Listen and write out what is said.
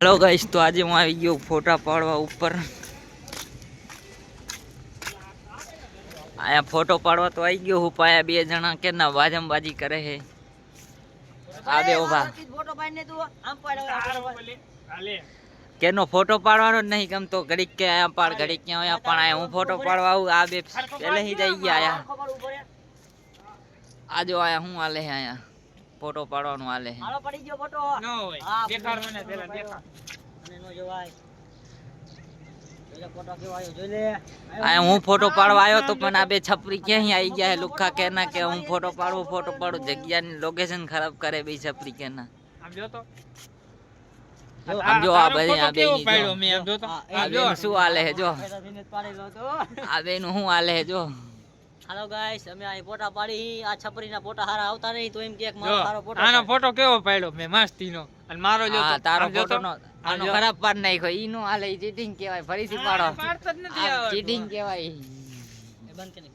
Hello guys, તો આજે હું આવી ગયો ફોટા પાડવા ઉપર. આયા ફોટો પાડવા તો આવી ગયો હું. પાયા બે જણા કે ના બાજી કરે હે. આ બે ઉભા કેનો ફોટો પાડવાનો જ નહીં ગમતો. ઘડીક કે આયા પાડ, ઘડીક કે આયા પણ આયા હું ફોટો પાડવા આવું. આ બે પહેલે ही જઈ ગયા આયા. આજો આયા હું આલે હે આયા ફોટો પાડવાનું આલે હે. હાલો પડી ગયો ફોટો. ન હોય દેખાડ મને પેલા દેખાડ. અને નો જોવાય. ફોટો કેવો આયો જોઈ લે. આયા હું ફોટો પાડવા આવ્યો તો પણ આ બે છપરી ક્યાં આવી ગયા હે. લુખા કેના કે હું ફોટો પાડું જગ્યાની લોકેશન ખરાબ કરે બે છપરી કેના. આમ જો તો આમ જો આ બે પાડ્યો મે આમ જો તો આ બે શું આલે હે જો. આ બે નું શું આલે હે જો. હાલો ગાઈસ, અમે આ ફોટા પાડી. આ છપરીના ફોટા હારા આવતા નહીં તો એમ કે મારો સારો ફોટો. આનો ફોટો કેવો પાડ્યો મે મસ્તીનો. અને મારો જો તો તારો ફોટો નો આનો ખરાબ પાડ નાખ્યો. ઈ નો આલે, ઈ ચીટિંગ કહેવાય. ફરીથી પાડો. પાડતો જ નથી. ચીટિંગ કહેવાય. એ બંધ કરી.